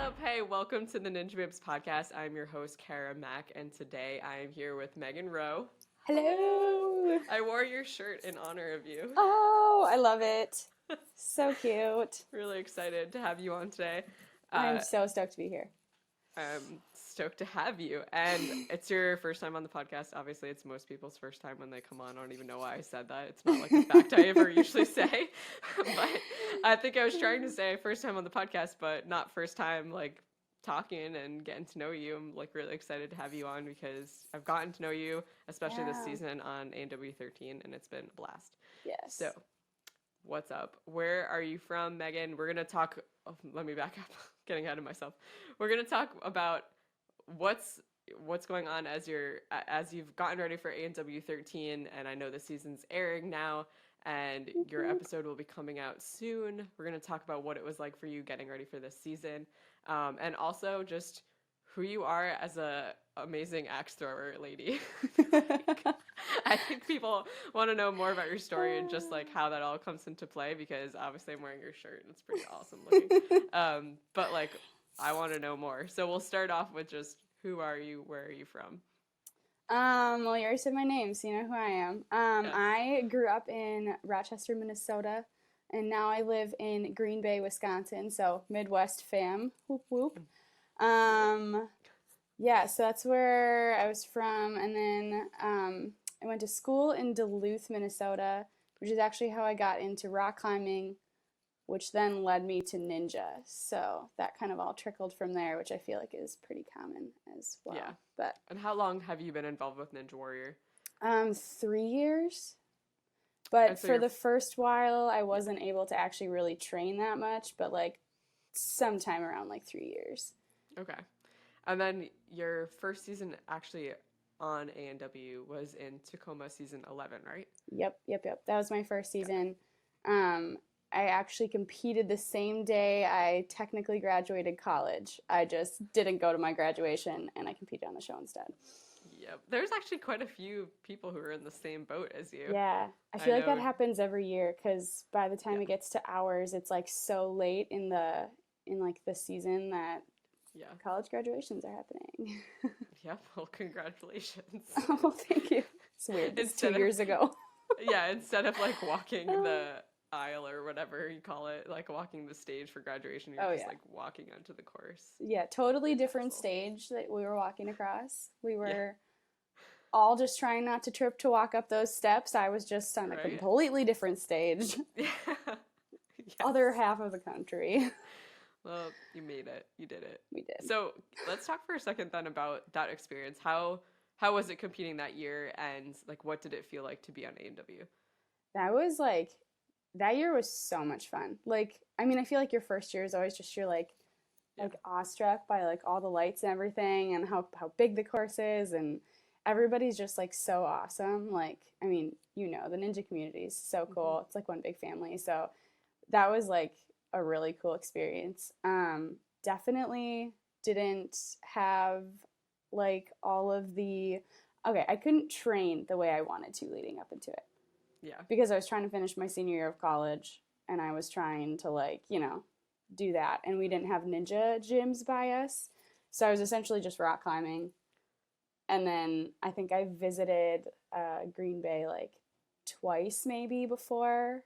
up? Hey, welcome to the Ninja Babes podcast. I'm your host, Kara Mack, and today I am here with Megan Rowe. Hello! I wore your shirt in honor of you. Oh, I love it. So cute. Really excited to have you on today. I'm so stoked to be here. I'm stoked to have you. And it's your first time on the podcast. Obviously, it's most people's first time when they come on. I don't even know why I said that. It's not like a fact I ever usually say. But I think I was trying to say first time on the podcast, but not first time like talking and getting to know you. I'm like really excited to have you on because I've gotten to know you, especially this season on A&W 13, and it's been a blast. Yes. So, what's up? Where are you from, Megan? We're gonna talk. Oh, let me back up. Getting ahead of myself. We're gonna talk about what's going on as you've gotten ready for A&W 13, and I know the season's airing now, and your episode will be coming out soon. We're gonna talk about what it was like for you getting ready for this season, and also just who you are as a amazing axe thrower lady. I think people want to know more about your story and just like how that all comes into play because obviously I'm wearing your shirt and it's pretty awesome looking. But like I want to know more. So we'll start off with just who are you? Where are you from? Well, you already said my name, so you know who I am. Yes. I grew up in Rochester, Minnesota, and now I live in Green Bay, Wisconsin, so Midwest fam. Whoop whoop. Yeah, so that's where I was from, and then I went to school in Duluth, Minnesota, which is actually how I got into rock climbing, which then led me to ninja. So that kind of all trickled from there, which I feel like is pretty common as well. Yeah. But And how long have you been involved with Ninja Warrior? 3 years. But so for the first while, I wasn't able to actually really train that much, but like sometime around like 3 years. Okay. And then your first season actually on A&W was in Tacoma season 11, right? Yep. That was my first season. I actually competed the same day I technically graduated college. I just didn't go to my graduation, and I competed on the show instead. Yep. There's actually quite a few people who are in the same boat as you. Yeah. I feel like that happens every year because by the time it gets to ours, it's like so late in the season that college graduations are happening. Yep. Well, congratulations. Oh, thank you. It's weird. It's 2 years ago. Yeah. Instead of like walking the aisle or whatever you call it, like walking the stage for graduation, you're just like walking onto the course. Yeah. Totally different stage that we were walking across. We were all just trying not to trip to walk up those steps. I was just on a completely different stage. Yes. Other half of the country. Well, you made it. You did it. We did. So let's talk for a second then about that experience. How was it competing that year, and like what did it feel like to be on A&W? That year was so much fun. Like, I mean, I feel like your first year is always just you're like awestruck by like all the lights and everything and how big the course is, and everybody's just like so awesome. Like, I mean, the ninja community is so cool. It's like one big family. So that was like a really cool experience. Definitely didn't have like all of I couldn't train the way I wanted to leading up into it. Yeah. Because I was trying to finish my senior year of college and I was trying to do that, and we didn't have ninja gyms by us. So I was essentially just rock climbing. And then I think I visited Green Bay like twice maybe before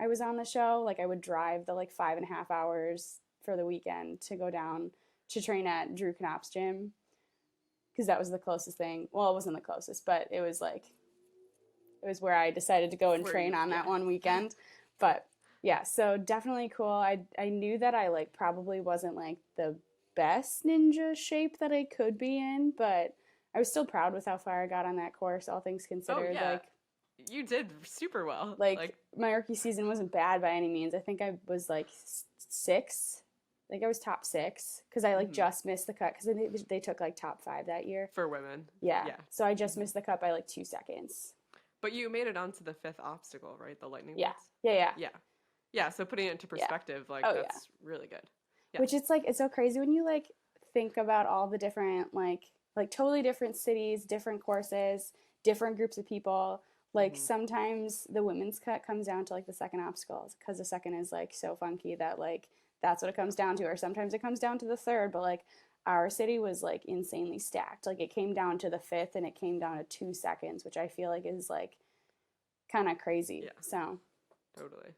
I was on the show. Like I would drive the like 5.5 hours for the weekend to go down to train at Drew Knopp's gym because that was the closest thing. Well, it wasn't the closest, but it was where I decided to go and train on that one weekend. But yeah, so definitely cool. I knew that I like probably wasn't like the best ninja shape that I could be in, but I was still proud with how far I got on that course, all things considered. Oh, yeah. Like you did super well. Like my rookie season wasn't bad by any means. I think I was like 6. I think I was top 6 because I like just missed the cut because they took like top 5 that year. For women. Yeah. So I just missed the cut by like 2 seconds. But you made it onto the 5th obstacle, right? The lightning bolts? Yeah. Yeah, so putting it into perspective, that's really good. Yeah. Which it's like, it's so crazy when you like think about all the different like totally different cities, different courses, different groups of people. Like sometimes the women's cut comes down to like the second obstacle because the second is like so funky that like that's what it comes down to. Or sometimes it comes down to the third, but like our city was like insanely stacked. Like it came down to the fifth and it came down to 2 seconds, which I feel like is like kind of crazy. Yeah. So Totally.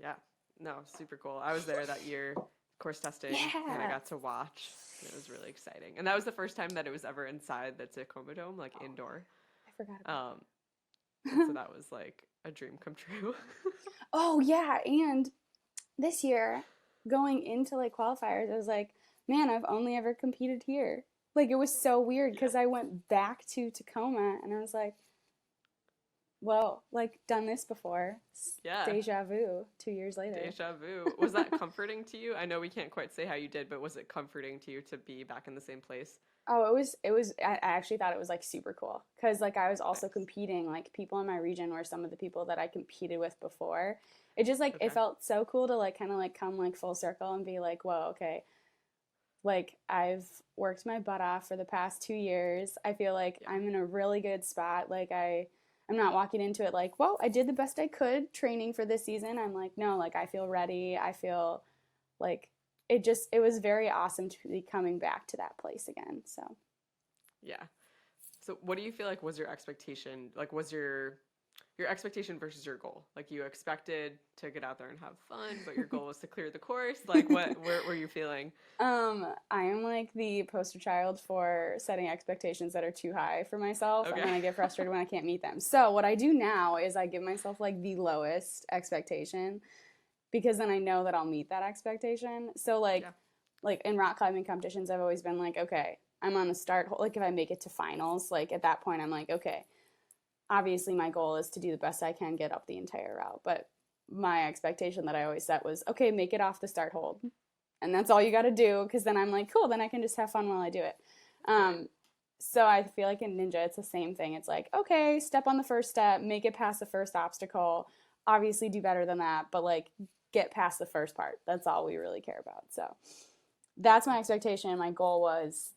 Yeah. No, super cool. I was there that year, course testing, and I yeah. got to watch. It was really exciting. And that was the first time that it was ever inside the Tacoma Dome, like indoor. I forgot about And so that. that was like a dream come true. Oh yeah, and this year going into like qualifiers, I was like, man, I've only ever competed here. Like it was so weird Yeah. because I went back to Tacoma and I was like, well, like done this before. Yeah. Deja vu 2 years later. Deja vu. Was that comforting to you? I know we can't quite say how you did, but was it comforting to you to be back in the same place? Oh, it was I actually thought it was like super cool because like I was also Nice. competing, like people in my region were some of the people that I competed with before. It just like it Okay. felt so cool to like kind of like come like full circle and be like, whoa, okay, like I've worked my butt off for the past 2 years. I feel like Yeah. I'm in a really good spot. Like I'm not walking into it like, well, I did the best I could training for this season. I'm like, no, like I feel ready. I feel like it was very awesome to be coming back to that place again. So Yeah. So what do you feel like was your expectation? Like was your expectation versus your goal? Like you expected to get out there and have fun, but your goal was to clear the course. Like what where were you feeling? I am like the poster child for setting expectations that are too high for myself, and Okay. then I get frustrated when I can't meet them. So what I do now is I give myself like the lowest expectation because then I know that I'll meet that expectation. So Yeah. like in rock climbing competitions, I've always been like, okay, I'm on the start. Like if I make it to finals, like at that point, I'm like, okay, obviously my goal is to do the best I can, get up the entire route. But my expectation that I always set was, okay, make it off the start hold. And that's all you got to do. Because then I'm like, cool, then I can just have fun while I do it. Right. So I feel like in Ninja, it's the same thing. It's like, okay, step on the first step, make it past the first obstacle. Obviously, do better than that, but like get past the first part. That's all we really care about. So that's my expectation. My goal was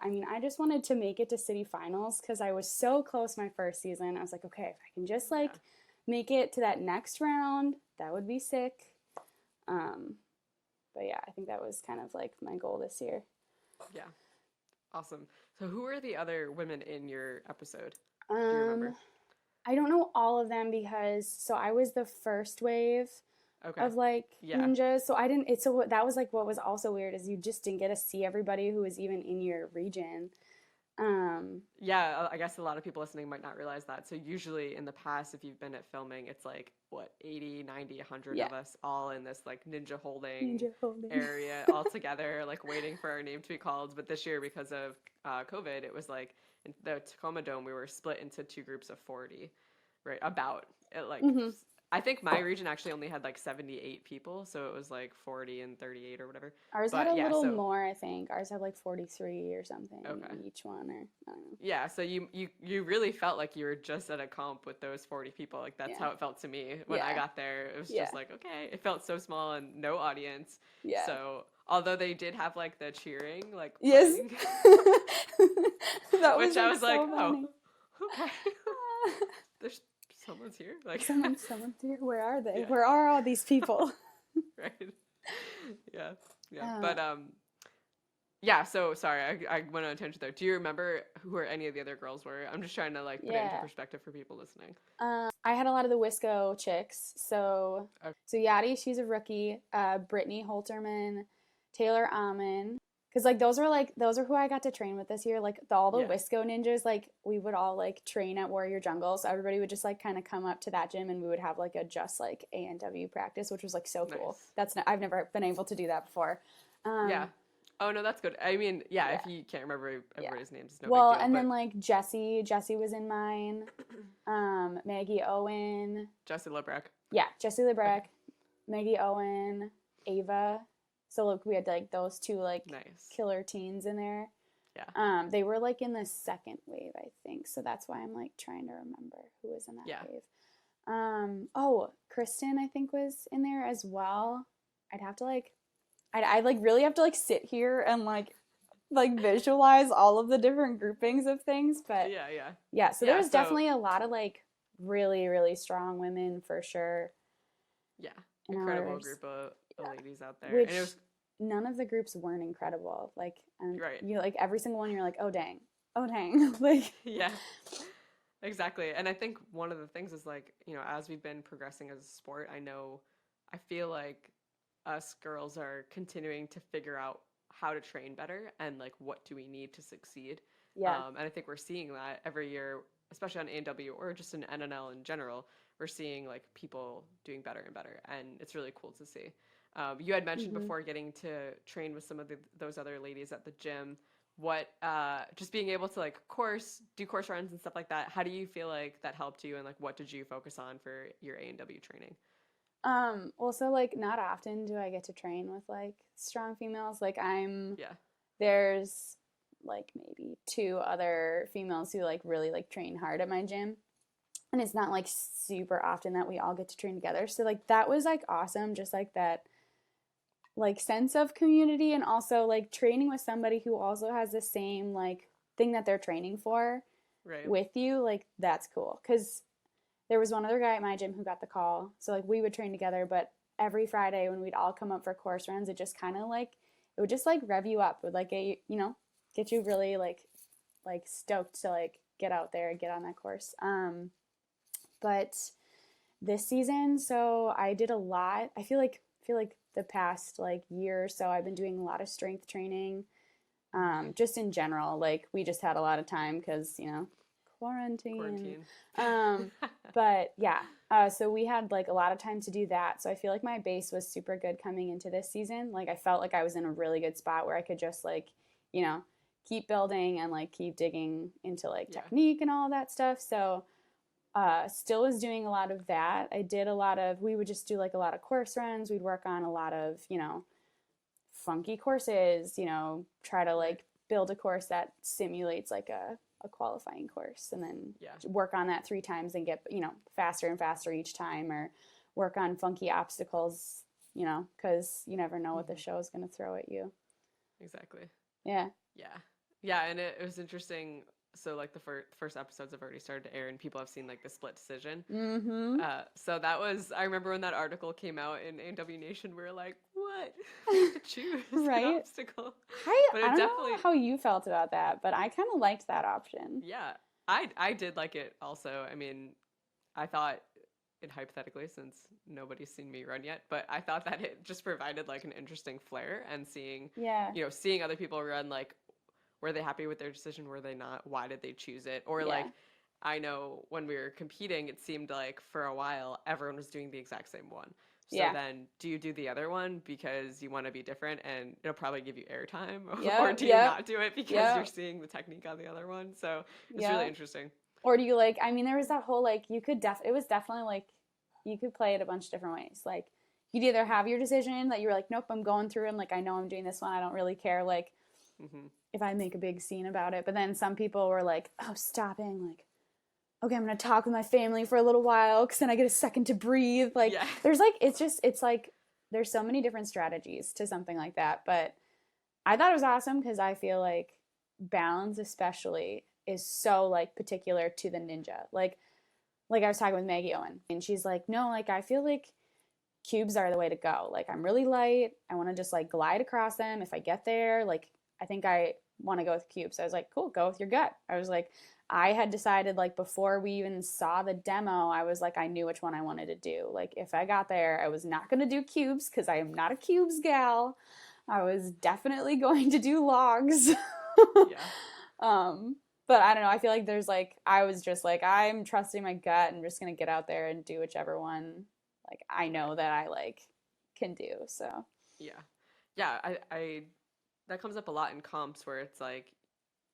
I mean, I just wanted to make it to city finals because I was so close my first season. I was like, okay, if I can just like Yeah. make it to that next round, that would be sick. Um, but yeah, I think that was kind of like my goal this year. Yeah. Awesome. So who are the other women in your episode? Do you Um, remember? I don't know all of them because so I was the first wave Okay. of like Yeah. ninjas. So I didn't. It's so that was like what was also weird is you just didn't get to see everybody who was even in your region. Yeah, I guess a lot of people listening might not realize that. So usually in the past, if you've been at filming, it's like, what, 80, 90, 100 Yeah, of us all in this like ninja holding ninja holding. area all together, like waiting for our name to be called. But this year, because of COVID, it was like in the Tacoma Dome, we were split into two groups of 40, right? About it, like, hmm I think my region actually only had like 78 people. So it was like 40 and 38 or whatever. Ours had a But yeah, little so, more, I think. Ours had like 43 or something okay. each one, or I don't know. Yeah, so you really felt like you were just at a comp with those 40 people. Like that's Yeah, how it felt to me when I yeah, got there. It was yeah, just like, okay, it felt so small and no audience. yeah. So, although they did have like the cheering like Yes. playing, That was which I like was like, so oh, funny. okay. There's someone's here. Like Someone's here. Where are they? yeah, Where are all these people? right. Yeah. Yeah. Uh, But yeah, so sorry, I went on a tangent there. Do you remember who or any of the other girls were? I'm just trying to like put it into yeah. perspective for people listening. I had a lot of the Wisco chicks. Okay. So Yadi, she's a rookie. Brittany Holterman, Taylor Amon. Because those are who I got to train with this year. Like all the Yeah. Wisco ninjas, like we would all like train at Warrior Jungle. So everybody would just like kind of come up to that gym and we would have like a just like A&W practice, which was like so cool. Nice. I've never been able to do that before. Yeah. Oh no, that's good. I mean, yeah, Yeah. if you can't remember Yeah. everybody's names, it's no Well, big deal. and But then like Jessie was in mine. Maggie Owen. Jesse Lebrecht. Yeah, Jessie LeBrecq, Okay. Maggie Owen, Ava. So look, we had like those two like Nice. killer teens in there. Yeah. They were like in the second wave, I think. So that's why I'm like trying to remember who was in that Yeah. wave. Oh, Kristen I think was in there as well. I'd have to like I'd like really have to like sit here and like visualize all of the different groupings of things, but Yeah, yeah. yeah, so there Yeah, was so definitely a lot of like really really strong women for sure yeah. in incredible ours. group of ladies out there. And it Which was none of the groups weren't incredible. Like, and right. you like every single one, you're like, oh dang, like, Yeah. Exactly. And I think one of the things is like, as we've been progressing as a sport, I feel like us girls are continuing to figure out how to train better and like what do we need to succeed. yeah. And I think we're seeing that every year, especially on A&W or just in NNL in general. We're seeing like people doing better and better, and it's really cool to see. You had mentioned Hmm. before getting to train with some of those other ladies at the gym. What just being able to like do course runs and stuff like that, how do you feel like that helped you, and like what did you focus on for your A&W training? Well, so like not often do I get to train with like strong females. Like Yeah. there's like maybe two other females who like really like train hard at my gym. And it's not like super often that we all get to train together. So like that was like awesome, just like that like sense of community, and also like training with somebody who also has the same like thing that they're training for Right. with you. Like that's cool, cuz there was one other guy at my gym who got the call. So like we would train together, but every Friday when we'd all come up for course runs, it just kind of like it would just like rev you up. It would like get you, get you really like stoked to like get out there and get on that course. But this season, so I did a lot. I feel like the past like year or so I've been doing a lot of strength training. Just in general, like we just had a lot of time because, quarantine. Quarantine. Um, but yeah, so we had like a lot of time to do that. So I feel like my base was super good coming into this season. Like I felt like I was in a really good spot where I could just like, you know, keep building and like keep digging into like Yeah. technique and all of that stuff. So still was doing a lot of that. We would just do like a lot of course runs. We'd work on a lot of, funky courses, try to Right. like build a course that simulates like a qualifying course, and then Yeah. work on that 3 times and get, faster and faster each time, or work on funky obstacles, because you never know what the Hmm. show is going to throw at you. Exactly. Yeah. Yeah. Yeah, and it was interesting. So like the first episodes have already started to air, and people have seen like the split decision. Mm-hmm. So that was, I remember when that article came out in A&W Nation, we were like, what? We have to choose an Right. obstacle. I, But I it don't definitely, know how you felt about that, but I kind of liked that option. yeah, I did like it also. I mean, I thought it hypothetically, since nobody's seen me run yet, but I thought that it just provided like an interesting flair, and Yeah. seeing other people run, like, were they happy with their decision? Were they not? Why did they choose it? Or like, Yeah. I know when we were competing, it seemed like for a while everyone was doing the exact same one. So Yeah. then, do you do the other one because you want to be different and it'll probably give you airtime, or Yep. do you Yep. not do it because you're Yep. seeing the technique on the other one? So it's really Yep. interesting. Or do you like, I mean, there was that whole like, it was definitely like, you could play it a bunch of different ways. Like, you'd either have your decision that you're like, nope, I'm going through and like, I know I'm doing this one. I don't really care. Like, Hmm. if I make a big scene about it. But then some people were like, oh, stopping. Like, okay, I'm going to talk with my family for a little while because then I get a second to breathe. Like, Yeah. there's like, it's like, there's so many different strategies to something like that. But I thought it was awesome because I feel like balance, especially, is so like particular to the ninja. Like I was talking with Maggie Owen, and she's like, no, like I feel like cubes are the way to go. Like I'm really light. I want to just like glide across them. If I get there, like I think I want to go with cubes. So I was like, cool, go with your gut. I was like, I had decided like before we even saw the demo, I was like, I knew which one I wanted to do. Like if I got there, I was not going to do cubes because I am not a cubes gal. I was definitely going to do logs. Yeah. But I don't know. I feel like there's like, I was just like, I'm trusting my gut and just going to get out there and do whichever one like I know that I like can do. So Yeah. Yeah. I that comes up a lot in comps where it's like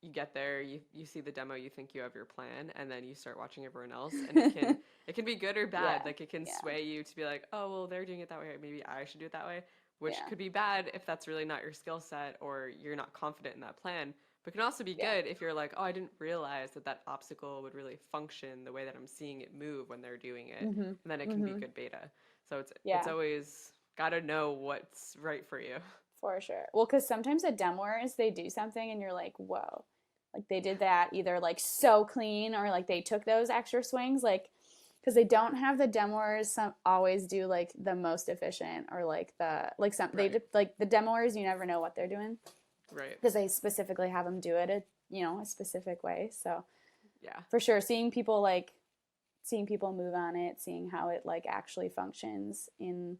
you get there, you see the demo, you think you have your plan, and then you start watching everyone else, and it can be good or bad. Yeah, Like it can yeah, sway you to be like, oh well, they're doing it that way, maybe I should do it that way, which yeah, could be bad if that's really not your skill set or you're not confident in that plan. But can also be yeah. good if you're like, oh, I didn't realize that obstacle would really function the way that I'm seeing it move when they're doing it, Mm-hmm. and then it can be Mm-hmm. good beta. So it's Yeah, always got to know what's right for you. for sure. Well, because sometimes at demoers they do something and you're like, whoa, like they did that either like so clean or like they took those extra swings. Like because they don't have the demoers. Some always do like the most efficient or like some Right. they like the demoers. You never know what they're doing Right. because they specifically have them do it a specific way. So Yeah. for sure, seeing people move on it, seeing how it like actually functions in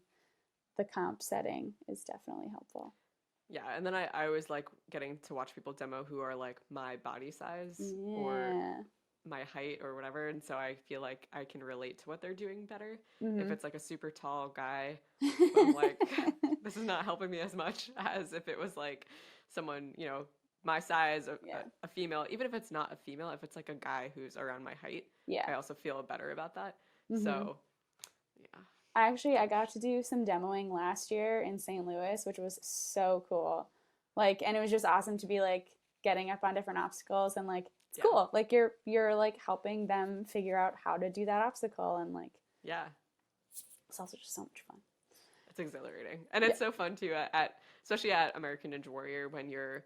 the comp setting is definitely helpful. Yeah, and then I always like getting to watch people demo who are like my body size or Yeah. my height or whatever, and so I feel like I can relate to what they're doing better. If Mm-hmm. it's like a super tall guy, I'm like, this is not helping me as much as if it was like someone, my size, Yeah. a female. Even if it's not a female, if it's like a guy who's around my height, Yeah. I also feel better about that. Mm-hmm. So, yeah. I got to do some demoing last year in St. Louis, which was so cool. Like, and it was just awesome to be like getting up on different obstacles and like it's cool. Like you're like helping them figure out how to do that obstacle and like Yeah. It's also just so much fun. It's exhilarating. And it's so fun too especially at American Ninja Warrior when you're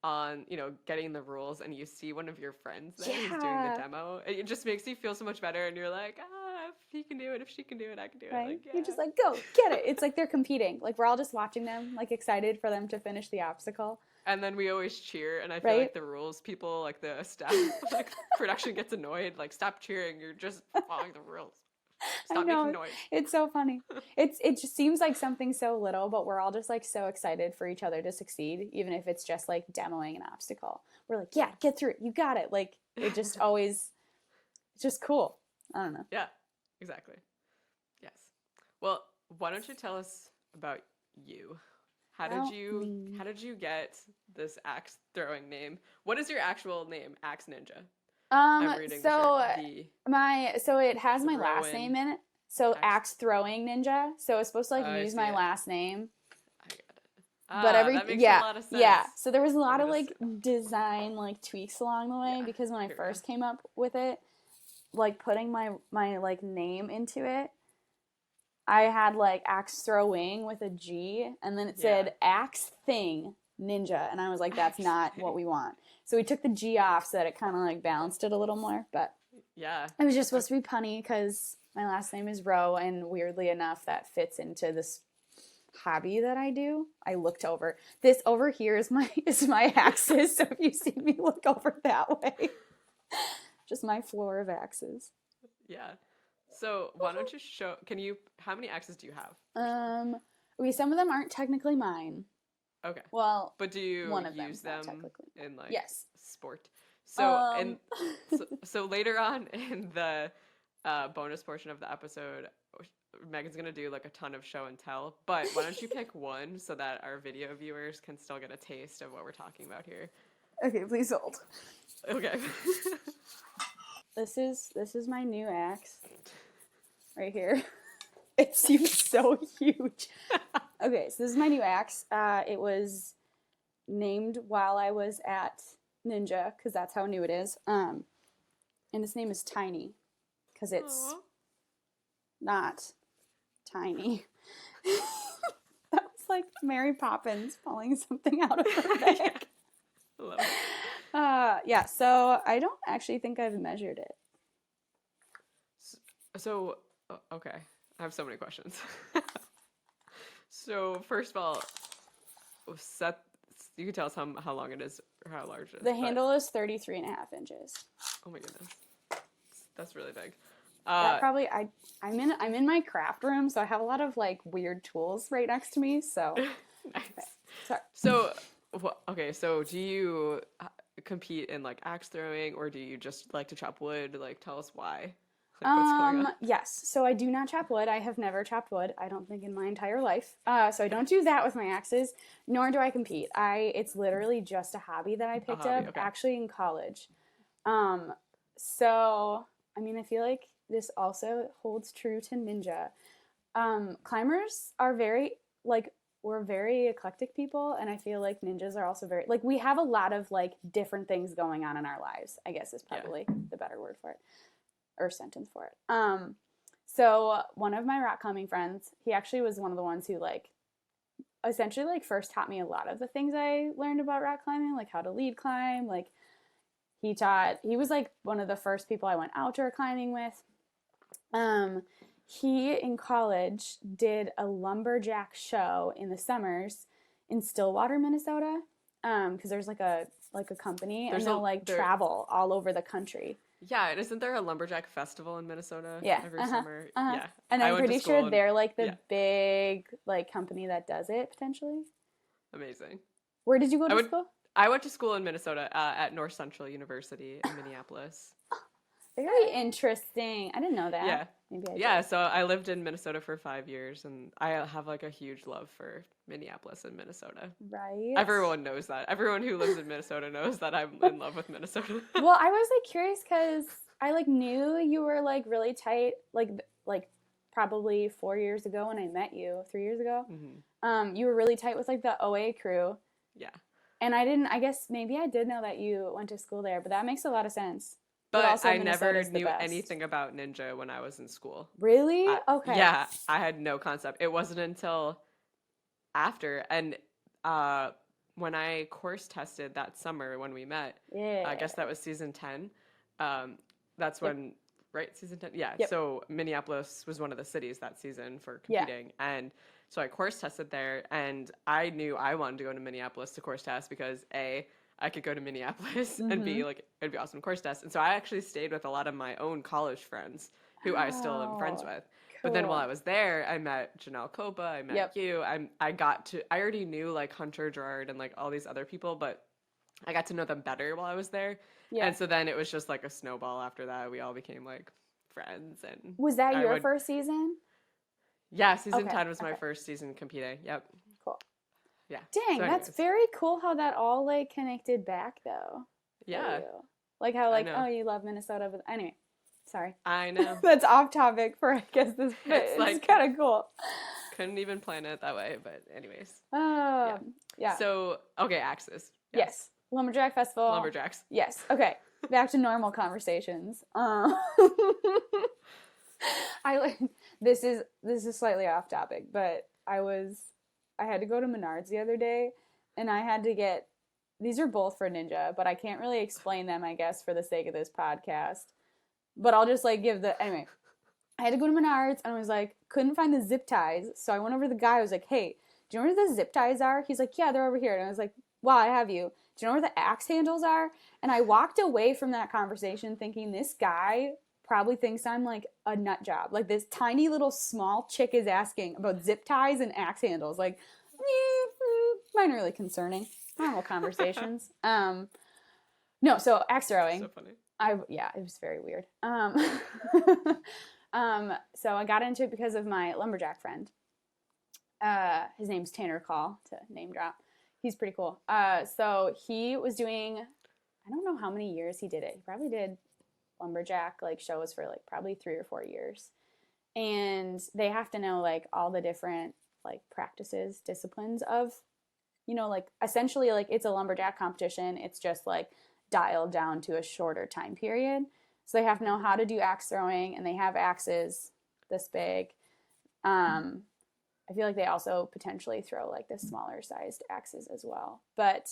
on, getting the rules and you see one of your friends there who's doing the demo. It just makes you feel so much better and you're like, if he can do it, if she can do it, I can do it. Right? Like, yeah. You're just like, go, get it. It's like they're competing. Like we're all just watching them, like excited for them to finish the obstacle. And then we always cheer, and I feel like the rules people, like the staff, like production gets annoyed, like stop cheering, you're just following the rules. Stop making noise. It's so funny. It just seems like something so little, but we're all just like so excited for each other to succeed, even if it's just like demoing an obstacle. We're like, yeah, get through it. You got it. Like it just always, it's just cool. I don't know. Yeah, exactly. Yes. Well, why don't you tell us about you? How did you get this axe throwing name? What is your actual name? Axe Ninja. I'm reading so it has my Rowan last name in it. So axe throwing ninja. So it's supposed to like use my last name. I get it. But that makes a lot of sense. Yeah. So there was a lot of like design like tweaks along the way because when I first came up with it, like putting my like name into it, I had like axe throwing with a G and then it said axe thing ninja and I was like that's not what we want. So we took the G off so that it kind of like balanced it a little more, but yeah. It was just supposed to be punny because my last name is Rowe and weirdly enough that fits into this hobby that I do. I looked over. This over here is my axes, so if you see me look over that way. Just my floor of axes. Yeah. So why don't you how many axes do you have? Some of them aren't technically mine. Okay. Well, but do you one of use them in like sport? So so later on in the bonus portion of the episode, Megan's gonna do like a ton of show and tell. But why don't you pick one so that our video viewers can still get a taste of what we're talking about here? Okay, please hold. Okay. This is my new axe right here. It seems so huge. Okay, so this is my new axe. It was named while I was at Ninja, because that's how new it is. And its name is Tiny, because it's not tiny. That was like Mary Poppins pulling something out of her bag. Love it. So I don't actually think I've measured it. So, okay. I have so many questions. So, first of all, you can tell us how long it is or how large it is. The handle is 33 and a half inches. Oh my goodness. That's really big. That probably I'm in my craft room, so I have a lot of like weird tools right next to me. So nice. Okay. Sorry. So okay. So do you compete in like axe throwing, or do you just like to chop wood? Like, tell us why. Like, what's going on? Yes. So I do not chop wood. I have never chopped wood. I don't think in my entire life. So I don't do that with my axes. Nor do I compete. It's literally just a hobby that I picked up actually in college. So I mean, I feel like this also holds true to Ninja. Climbers are we're very eclectic people, and I feel like ninjas are also very, like, we have a lot of, like, different things going on in our lives, I guess is probably the better word for it, or sentence for it. So one of my rock climbing friends, he actually was one of the ones who, like, essentially, like, first taught me a lot of the things I learned about rock climbing, like how to lead climb, like, he was, like, one of the first people I went outdoor climbing with. He in college did a lumberjack show in the summers in Stillwater, Minnesota. Because there's like a company and There's they'll a like there. travel all over the country. Yeah, and isn't there a lumberjack festival in Minnesota Yeah. every summer? Uh-huh. Yeah, And I I'm went to pretty sure school and they're like yeah, the big like company that does it potentially. amazing. Where did you go I to would school? I went to school in Minnesota at North Central University in Minneapolis. Very interesting. I didn't know that. Yeah. Maybe I Yeah, did. so I lived in Minnesota for 5 years, and I have like a huge love for Minneapolis and Minnesota. Right. Everyone knows that. Everyone who lives in Minnesota knows that I'm in love with Minnesota. Well, I was like curious because I like knew you were like really tight, like probably 4 years ago when I met you, 3 years ago. You were really tight with like the OA crew, Yeah. and I didn't. I guess maybe I did know that you went to school there, but that makes a lot of sense. But But also, I never Minnesota's the knew best. anything about Ninja when I was in school. Really? Okay. Yeah, I had no concept. It wasn't until after, and when I course tested that summer when we met, Yeah. I guess that was season 10. That's Yep. when, right? Season 10? Yeah. Yep. So Minneapolis was one of the cities that season for Yeah. competing. And so I course tested there, and I knew I wanted to go to Minneapolis to course test because A, I could go to Minneapolis and B, like, it'd be awesome course test. And so I actually stayed with a lot of my own college friends who I still am friends Oh, with. But then while cool. I was there, I met Janelle Copa, I met Yep. you. I already knew like Hunter Gerard and like all these other people, but I got to know them better while I was there. Yeah. And so then it was just like a snowball after that. We all became like friends and Was that I your would first season? yeah, season Okay. 10 was my Okay. first season competing. Yep. Cool. Yeah. Dang, So that's anyways. very cool how that all like connected back though. For Yeah. you. Like how I like know. oh you love Minnesota, but anyway, sorry. I know. That's off topic for I guess this, but It's it's like- kind of cool. Couldn't even plan it that way, but anyways. Yeah. So, okay, Axis. Yes. Lumberjack Festival. Lumberjacks. Yes. Okay. Back to normal conversations. I like this is slightly off topic, but I had to go to Menards the other day, and I had to get these are both for Ninja, but I can't really explain them, I guess, for the sake of this podcast. But I'll just like anyway. I had to go to Menards, and I was like, couldn't find the zip ties, so I went over to the guy. I was like, hey, do you know where the zip ties are? He's like, yeah, they're over here. And I was like, wow, I have you. Do you know where the axe handles are? And I walked away from that conversation thinking this guy probably thinks I'm like a nut job. Like this tiny little small chick is asking about zip ties and axe handles. Like, mine really concerning. Normal conversations. No, so axe throwing. So funny. It was very weird. So I got into it because of my lumberjack friend. His name's Tanner Call, to name drop. He's pretty cool. So he was doing, I don't know how many years he did it. He probably did lumberjack like shows for like probably 3 or 4 years. And they have to know like all the different like practices, disciplines of, like essentially like it's a lumberjack competition. It's just like dialed down to a shorter time period. So they have to know how to do axe throwing, and they have axes this big. I feel like they also potentially throw like the smaller sized axes as well. But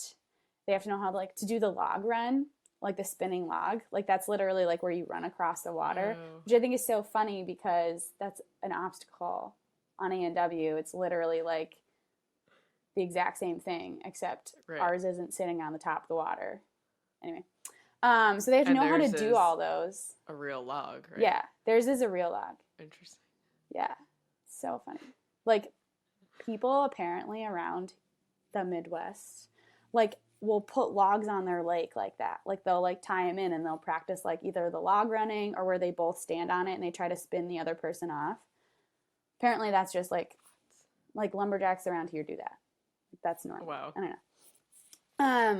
they have to know how to do the log run, like the spinning log. Like that's literally like where you run across the water, which I think is so funny because that's an obstacle on A&W. It's literally like the exact same thing, except ours isn't sitting on the top of the water. Anyway. So they have to know how to do all those. A real log, right? Yeah, theirs is a real log. Interesting. Yeah, so funny. Like, people apparently around the Midwest, like, will put logs on their lake like that. Like, they'll, like, tie them in and they'll practice, like, either the log running or where they both stand on it and they try to spin the other person off. Apparently that's just, like lumberjacks around here do that. That's normal. Wow. I don't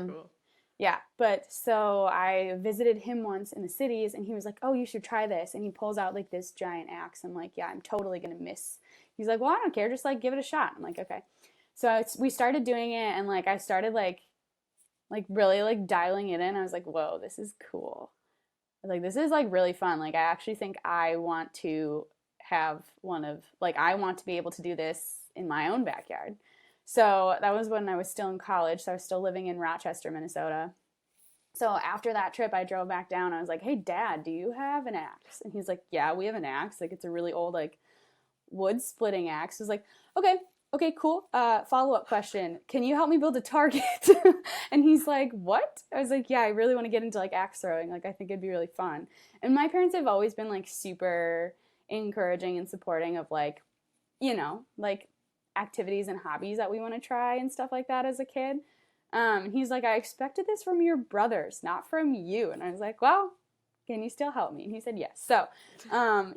know. Cool. Yeah, but so I visited him once in the cities, and he was like, oh, you should try this. And he pulls out, like, this giant axe. I'm like, yeah, I'm totally going to miss. He's like, well, I don't care. Just, like, give it a shot. I'm like, okay. So we started doing it, and, like, I started, like really, like, dialing it in. I was like, whoa, this is cool. Like, this is, like, really fun. Like, I actually think I want to have I want to be able to do this in my own backyard. So that was when I was still in college. So I was still living in Rochester, Minnesota. So after that trip, I drove back down. I was like, hey, Dad, do you have an axe? And he's like, yeah, we have an axe. Like, it's a really old, like, wood splitting axe. I was like, okay, cool. Follow-up question. Can you help me build a target? And he's like, what? I was like, yeah, I really want to get into, like, axe throwing. Like, I think it'd be really fun. And my parents have always been, like, super encouraging and supporting of, like, like, activities and hobbies that we want to try and stuff like that as a kid. And he's like, I expected this from your brothers, not from you. And I was like, well, can you still help me? And he said yes. So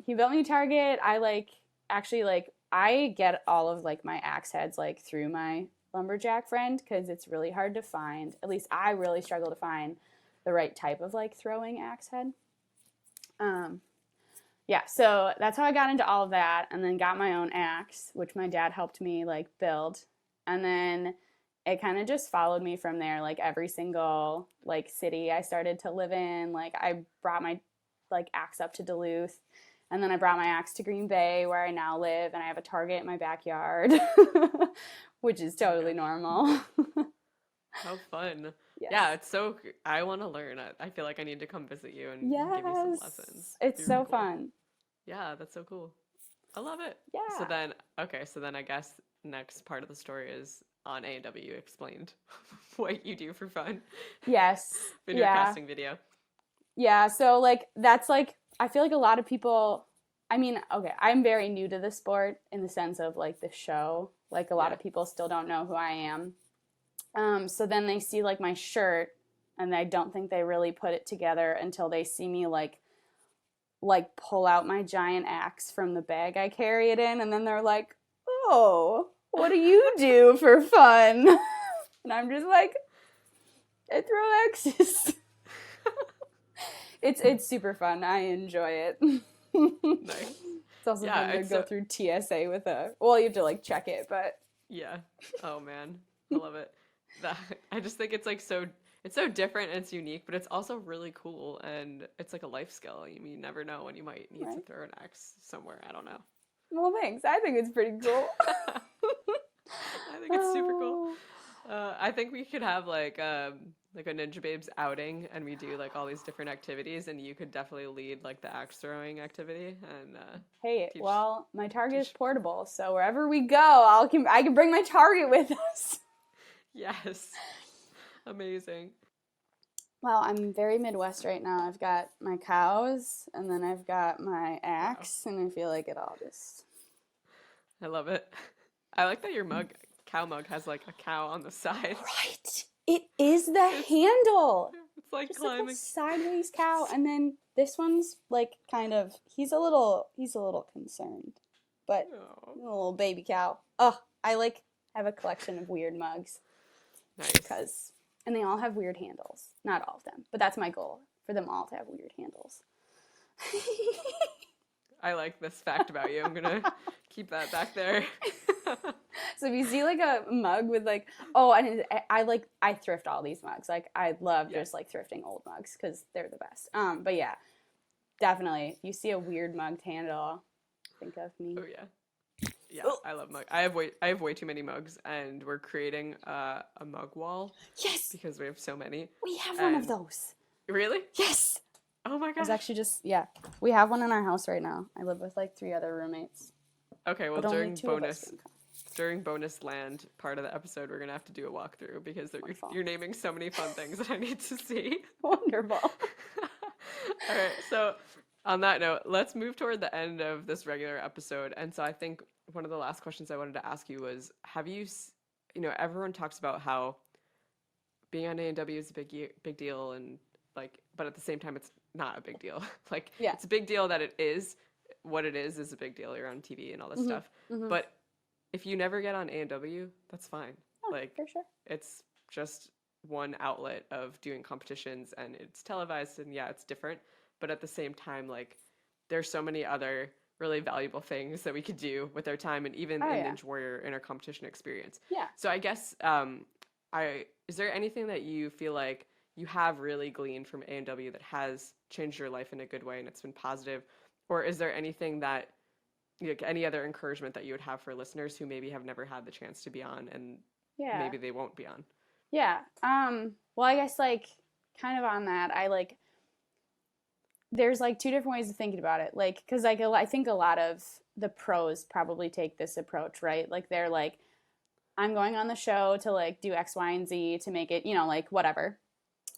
he built me a target. I get all of, like, my axe heads, like, through my lumberjack friend, because it's really hard to find. At least I really struggle to find the right type of, like, throwing axe head. Yeah, so that's how I got into all of that, and then got my own axe, which my dad helped me, like, build. And then it kind of just followed me from there. Like, every single, like, city I started to live in, like, I brought my, like, axe up to Duluth, and then I brought my axe to Green Bay, where I now live, and I have a Target in my backyard, which is totally normal. How fun. Yes. Yeah, I want to learn. I feel like I need to come visit you and give you some lessons. It's so fun. Yeah, that's so cool. I love it. Yeah. So then I guess next part of the story is on A&W you explained what you do for fun. Yes. In your casting video. Yeah, so, like, that's, like, I feel like a lot of people, I mean, okay, I'm very new to the sport in the sense of, like, the show. Like, a lot of people still don't know who I am. So then they see, like, my shirt, and I don't think they really put it together until they see me, like pull out my giant axe from the bag I carry it in, and then they're like, oh, what do you do for fun? And I'm just like, I throw axes. It's super fun. I enjoy it. Nice. It's also fun to go through TSA with well, you have to, like, check it, but. Yeah. Oh, man. I love it. I just think it's, like, it's so different and it's unique, but it's also really cool, and it's like a life skill. You never know when you might need to throw an axe somewhere. I don't know. Well, thanks. I think it's pretty cool. I think it's super cool. I think we could have, like a Ninja Babes outing, and we do, like, all these different activities, and you could definitely lead, like, the axe throwing activity. And hey, my target is portable, so wherever we go, I can bring my target with us. Yes. Amazing. Well, I'm very Midwest right now. I've got my cows, and then I've got my axe, and I feel like it all just. I love it. I like that your cow mug has, like, a cow on the side. Right. It is the handle. It's like just climbing. Like a sideways cow, and then this one's, like, kind of. He's a little concerned, but a little baby cow. Oh, I have a collection of weird mugs. Nice. And they all have weird handles. Not all of them, but that's my goal, for them all to have weird handles. I like this fact about you. I'm going to keep that back there. So if you see, like, a mug with, like, and I thrift all these mugs. Like, I love just, like, thrifting old mugs because they're the best. But yeah, definitely. If you see a weird mugged handle, think of me. Oh, yeah. Yeah, I love mugs. I have way too many mugs, and we're creating a mug wall. Yes, because we have so many. We have one of those. Really? Yes. Oh my gosh. It's actually we have one in our house right now. I live with, like, 3 other roommates. Okay, well, during bonus land part of the episode, we're gonna have to do a walkthrough because you're naming so many fun things that I need to see. Wonderful. All right, so on that note, let's move toward the end of this regular episode. And so I think one of the last questions I wanted to ask you was, have you, everyone talks about how being on A&W is a big deal, and, like, but at the same time, it's not a big deal. Like, it's a big deal that it is what it is a big deal. You're on TV and all this stuff. Mm-hmm. But if you never get on A&W, that's fine. Oh, like, for sure. It's just one outlet of doing competitions, and it's televised, and yeah, it's different. But at the same time, like, there's so many other really valuable things that we could do with our time, and even in Ninja Warrior in our competition experience. Yeah. So I guess, is there anything that you feel like you have really gleaned from A&W that has changed your life in a good way and it's been positive? Or is there anything that, like, any other encouragement that you would have for listeners who maybe have never had the chance to be on and maybe they won't be on? Yeah. Well, I guess, like, kind of on that, there's like two different ways of thinking about it. Like, because like I think a lot of the pros probably take this approach, right? Like they're like, I'm going on the show to like do X, Y, and Z to make it, like whatever,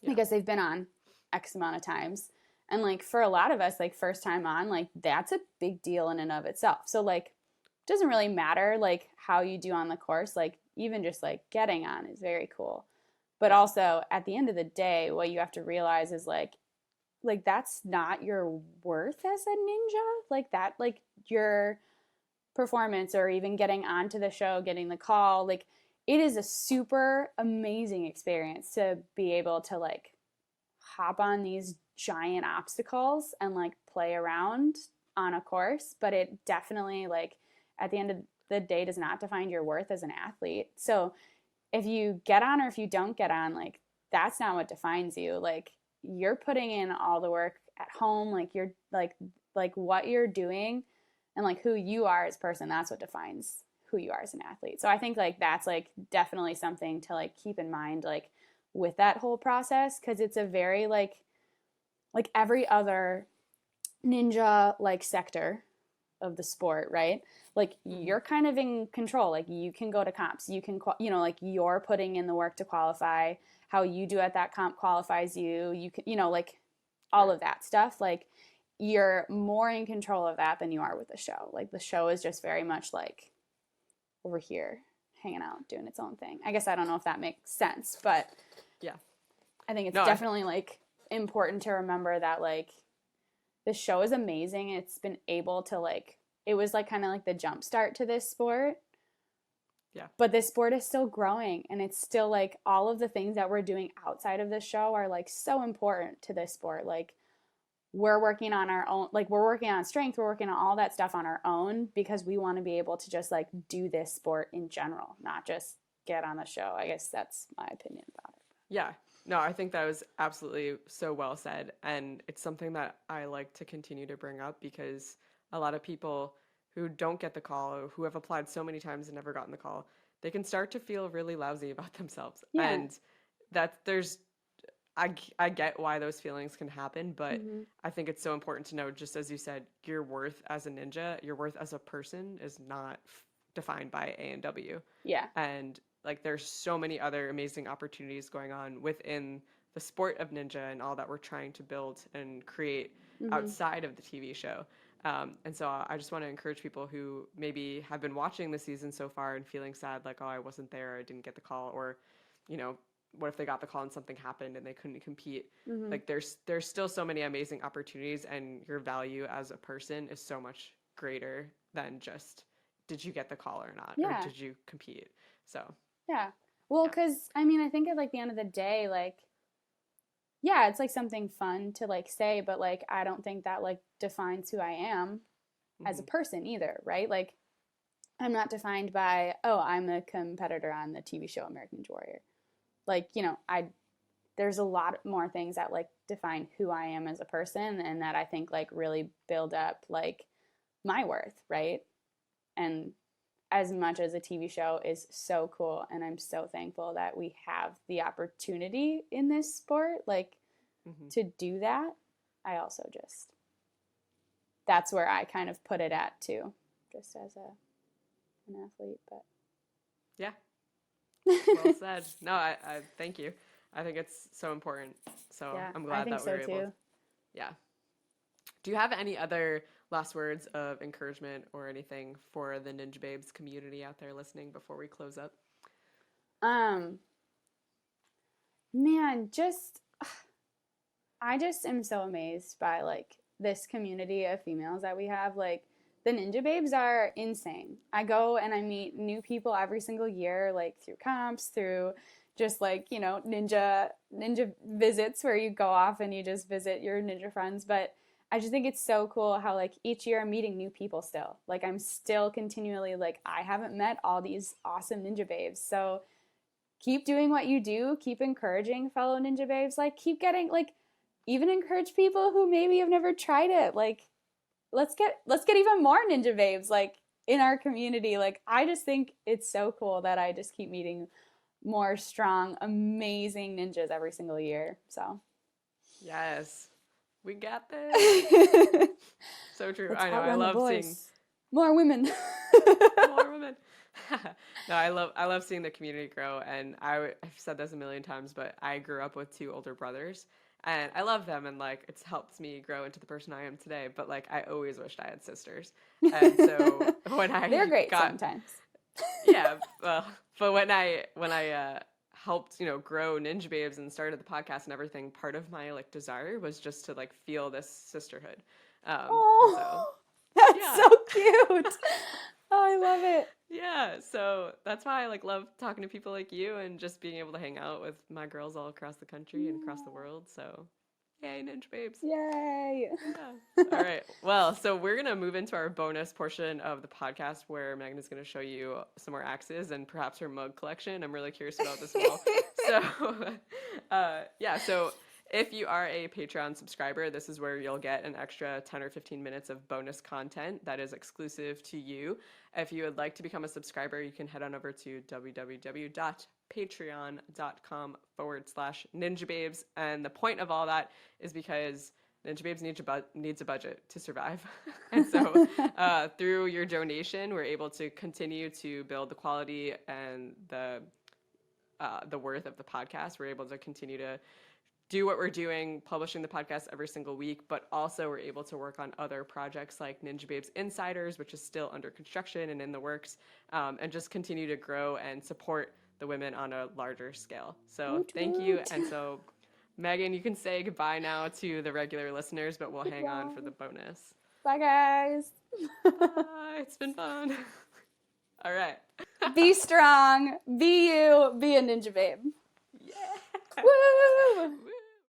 Yeah. because they've been on X amount of times. And like for a lot of us, like first time on, like that's a big deal in and of itself. So like it doesn't really matter like how you do on the course, like even just like getting on is very cool. But also at the end of the day, what you have to realize is like that's not your worth as a ninja. Like that, like your performance or even getting onto the show, getting the call, like it is a super amazing experience to be able to like hop on these giant obstacles and like play around on a course, but it definitely like at the end of the day does not define your worth as an athlete. So if you get on or if you don't get on, like that's not what defines you. Like you're putting in all the work at home, like you're like what you're doing and like who you are as a person, that's what defines who you are as an athlete. So I think like that's like definitely something to like keep in mind like with that whole process, because it's a very like every other ninja like sector of the sport, right? Like you're kind of in control. Like you can go to comps, you can like you're putting in the work to qualify. How you do at that comp qualifies you. You can like all of that stuff. Like you're more in control of that than you are with the show. Like the show is just very much like over here hanging out doing its own thing. I guess I don't know if that makes sense, but Yeah. I think it's definitely like important to remember that like the show is amazing. It's been able to like, it was like kind of like the jump start to this sport. Yeah. But this sport is still growing, and it's still like all of the things that we're doing outside of this show are like so important to this sport. Like we're working on our own, like we're working on strength, we're working on all that stuff on our own because we want to be able to just like do this sport in general, not just get on the show. I guess that's my opinion about it. Yeah. No, I think that was absolutely so well said. And it's something that I like to continue to bring up because a lot of people who don't get the call or who have applied so many times and never gotten the call, they can start to feel really lousy about themselves. Yeah. And I get why those feelings can happen, but I think it's so important to know, just as you said, your worth as a ninja, your worth as a person is not defined by A&W. Yeah. And like there's so many other amazing opportunities going on within the sport of ninja and all that we're trying to build and create outside of the TV show. And so I just want to encourage people who maybe have been watching the season so far and feeling sad, like, oh, I wasn't there, I didn't get the call, or, what if they got the call and something happened and they couldn't compete? Like there's still so many amazing opportunities, and your value as a person is so much greater than just, did you get the call or not? Yeah. Or did you compete? So yeah. Well, because I mean, I think at like the end of the day, like, yeah, it's like something fun to like say, but like I don't think that like defines who I am as a person either, right? Like I'm not defined by, oh, I'm a competitor on the TV show American Ninja Warrior. Like, there's a lot more things that like define who I am as a person, and that I think like really build up like my worth, right? And as much as a TV show is so cool, and I'm so thankful that we have the opportunity in this sport, like to do that, I also just, that's where I kind of put it at too, just as an athlete. But yeah, well said. No, I thank you. I think it's so important. So yeah, I'm glad that we were able. Yeah. Do you have any other last words of encouragement or anything for the Ninja Babes community out there listening before we close up? Man, I just am so amazed by like this community of females that we have. Like the Ninja Babes are insane. I go and I meet new people every single year, like through comps, through just like, ninja visits where you go off and you just visit your ninja friends. But I just think it's so cool how like each year I'm meeting new people still. Like I'm still continually like, I haven't met all these awesome Ninja Babes. So keep doing what you do. Keep encouraging fellow Ninja Babes. Like keep getting like, even encourage people who maybe have never tried it. Like let's get even more Ninja Babes like in our community. Like I just think it's so cool that I just keep meeting more strong, amazing ninjas every single year. So Yes. We got this. So true. let's I know. I outrun the love seeing boys. More women. more women. No, I love seeing the community grow, and I've said this a million times, but I grew up with two older brothers, and I love them, and like it's helped me grow into the person I am today. But like I always wished I had sisters, and so when They're I great got sometimes. yeah, but when I helped grow Ninja Babes and started the podcast and everything, part of my like desire was just to like feel this sisterhood, and so Oh, that's yeah. so cute. Oh, I love it. Yeah, so that's why I like love talking to people like you and just being able to hang out with my girls all across the country and across the world. So, yay, Ninja Babes. Yay. Yeah. All right. Well, so we're going to move into our bonus portion of the podcast where Megan is going to show you some more axes and perhaps her mug collection. I'm really curious about this as well. So, yeah, so if you are a Patreon subscriber, this is where you'll get an extra 10 or 15 minutes of bonus content that is exclusive to you. If you would like to become a subscriber, you can head on over to www.patreon.com/ninjababes. And the point of all that is because Ninja Babes needs a budget to survive. And so through your donation, we're able to continue to build the quality and the worth of the podcast. We're able to continue to do what we're doing, publishing the podcast every single week, but also we're able to work on other projects like Ninja Babes Insiders, which is still under construction and in the works, and just continue to grow and support the women on a larger scale. So Woot thank you. woot. And so, Megan, you can say goodbye now to the regular listeners, but we'll hang on for the Goodbye. bonus. Bye, guys. Bye. It's been fun. All right. Be strong. Be you. Be a ninja babe. Yeah. Woo!